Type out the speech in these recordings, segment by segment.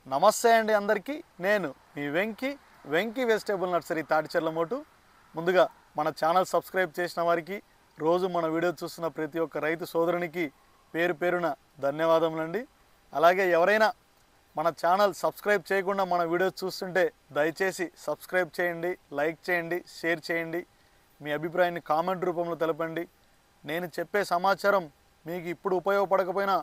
నమస్తే అండి అందరికీ. నేను మీ వెంకీ వెజిటేబుల్ నర్సరీ తాటిచెర్లమోటు. ముందుగా మన ఛానల్ సబ్స్క్రైబ్ చేసిన వారికి, రోజు మన వీడియో చూస్తున్న ప్రతి ఒక్క రైతు సోదరునికి పేరు పేరున ధన్యవాదములండి. అలాగే ఎవరైనా మన ఛానల్ సబ్స్క్రైబ్ చేయకుండా మన వీడియోస్ చూస్తుంటే దయచేసి సబ్స్క్రైబ్ చేయండి, లైక్ చేయండి, షేర్ చేయండి. మీ అభిప్రాయాన్ని కామెంట్ రూపంలో తెలపండి. నేను చెప్పే సమాచారం మీకు ఇప్పుడు ఉపయోగపడకపోయినా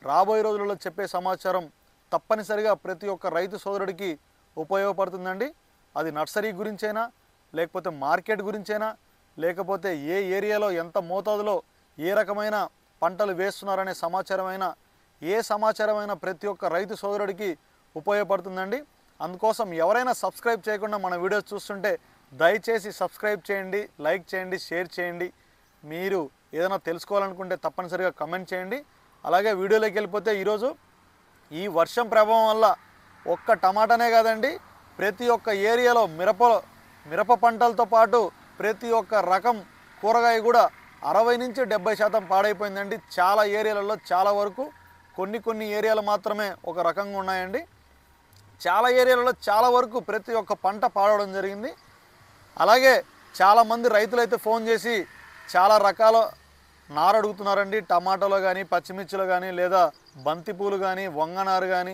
రాబోయే రోజులలో చెప్పే సమాచారం తప్పనిసరిగా ప్రతి ఒక్క రైతు సోదరుడికి ఉపయోగపడుతుందండి. అది నర్సరీ గురించైనా, లేకపోతే మార్కెట్ గురించైనా, లేకపోతే ఏ ఏరియాలో ఎంత మోతాదులో ఏ రకమైన పంటలు వేస్తున్నారనే సమాచారమైనా, ఏ సమాచారమైనా ప్రతి ఒక్క రైతు సోదరుడికి ఉపయోగపడుతుందండి. అందుకోసం ఎవరైనా సబ్స్క్రైబ్ చేయకుండా మన వీడియోస్ చూస్తుంటే దయచేసి సబ్స్క్రైబ్ చేయండి, లైక్ చేయండి, షేర్ చేయండి. మీరు ఏదైనా తెలుసుకోవాలనుకుంటే తప్పనిసరిగా కమెంట్ చేయండి. అలాగే వీడియోలోకి వెళ్ళిపోతే ఈరోజు ఈ వర్షం ప్రభావం వల్ల ఒక్క టమాటానే కాదండి, ప్రతి ఒక్క ఏరియాలో మిరప పంటలతో పాటు ప్రతి ఒక్క రకం కూరగాయ కూడా 60 నుంచి 70% పాడైపోయిందండి. చాలా ఏరియాలలో చాలా వరకు, కొన్ని ఏరియాలు మాత్రమే ఒక రకంగా ఉన్నాయండి. చాలా ఏరియాలలో చాలా వరకు ప్రతి ఒక్క పంట పాడవడం జరిగింది. అలాగే చాలామంది రైతులైతే ఫోన్ చేసి చాలా రకాల నారు అడుగుతున్నారండి. టమాటాలో కానీ, పచ్చిమిర్చిలో కానీ, లేదా బంతిపూలు కానీ, వంగనారు కానీ,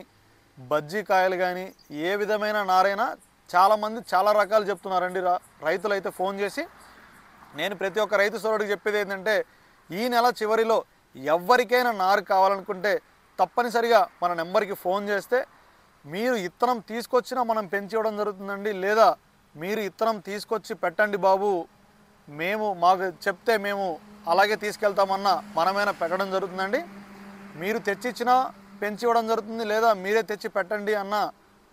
బజ్జీకాయలు కానీ, ఏ విధమైన నారైనా చాలామంది చాలా రకాలు చెప్తున్నారండి. రైతులైతే ఫోన్ చేసి. నేను ప్రతి ఒక్క రైతు సోదరుడికి చెప్పేది ఏంటంటే, ఈ నెల చివరిలో ఎవరికైనా నారు కావాలనుకుంటే తప్పనిసరిగా మన నెంబర్కి ఫోన్ చేస్తే మీరు ఇత్తనం తీసుకొచ్చినా మనం పెంచి ఇవ్వడం జరుగుతుందండి. లేదా మీరు ఇత్తనం తీసుకొచ్చి పెట్టండి బాబు, మాకు చెప్తే మేము అలాగే తీసుకెళ్తామన్నా మనమైనా పెట్టడం జరుగుతుందండి. మీరు తెచ్చిచ్చినా పెంచి ఇవ్వడం జరుగుతుంది, లేదా మీరే తెచ్చి పెట్టండి అన్నా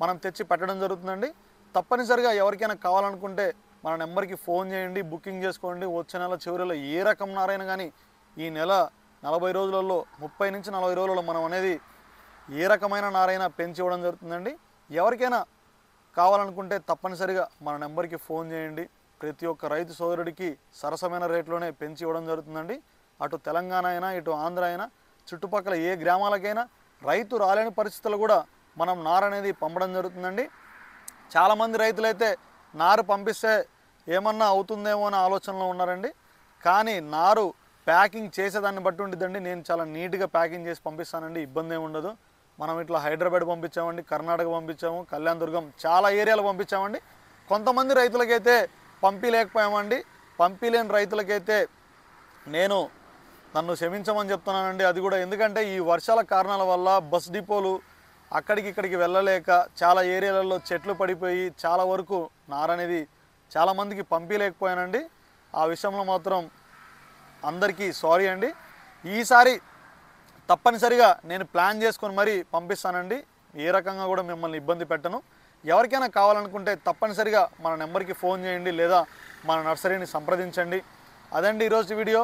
మనం తెచ్చి పెట్టడం జరుగుతుందండి. తప్పనిసరిగా ఎవరికైనా కావాలనుకుంటే మన నెంబర్కి ఫోన్ చేయండి, బుకింగ్ చేసుకోండి. వచ్చే నెల చివరిలో ఏ రకం నారైనా కానీ ఈ నెల 40 రోజులలో, 30 నుంచి 40 రోజులలో మనం అనేది ఏ రకమైన నారైనా పెంచి ఇవ్వడం జరుగుతుందండి. ఎవరికైనా కావాలనుకుంటే తప్పనిసరిగా మన నెంబర్కి ఫోన్ చేయండి. ప్రతి ఒక్క రైతు సోదరుడికి సరసమైన రేట్లోనే పెంచి ఇవ్వడం జరుగుతుందండి. అటు తెలంగాణ అయినా, ఇటు ఆంధ్ర అయినా, చుట్టుపక్కల ఏ గ్రామాలకైనా రైతు రాలేని పరిస్థితులు కూడా మనం నారు అనేది పంపడం జరుగుతుందండి. చాలామంది రైతులైతే నారు పంపిస్తే ఏమన్నా అవుతుందేమో అనే ఆలోచనలో ఉన్నారండి. కానీ నారు ప్యాకింగ్ చేసేదాన్ని బట్టి ఉంటుందండి. నేను చాలా నీట్గా ప్యాకింగ్ చేసి పంపిస్తానండి, ఇబ్బంది ఏమి ఉండదు. మనం ఇట్లా హైదరాబాద్ పంపించామండి, కర్ణాటక పంపించాము, కళ్యాణదుర్గం, చాలా ఏరియాలు పంపించామండి. కొంతమంది రైతులకైతే పంపించలేకపోయామండి. పంపించలేని రైతులకైతే నన్ను క్షమించమని చెప్తున్నానండి. అది కూడా ఎందుకంటే ఈ వర్షాల కారణాల వల్ల బస్ డిపోలు ఇక్కడికి వెళ్ళలేక చాలా ఏరియాలలో చెట్లు పడిపోయి చాలా వరకు నారనేది చాలామందికి పంపించలేకపోయానండి. ఆ విషయంలో మాత్రం అందరికీ సారీ అండి. ఈసారి తప్పనిసరిగా నేను ప్లాన్ చేసుకొని మరీ పంపిస్తానండి. ఏ రకంగా కూడా మిమ్మల్ని ఇబ్బంది పెట్టను. ఎవరికైనా కావాలనుకుంటే తప్పనిసరిగా మన నెంబర్కి ఫోన్ చేయండి, లేదా మన నర్సరీని సంప్రదించండి. అదండి ఈరోజు వీడియో.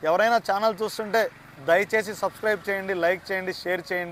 ఎవరైనా ఛానల్ చూస్తుంటే దయచేసి సబ్స్క్రైబ్ చేయండి, లైక్ చేయండి, షేర్ చేయండి.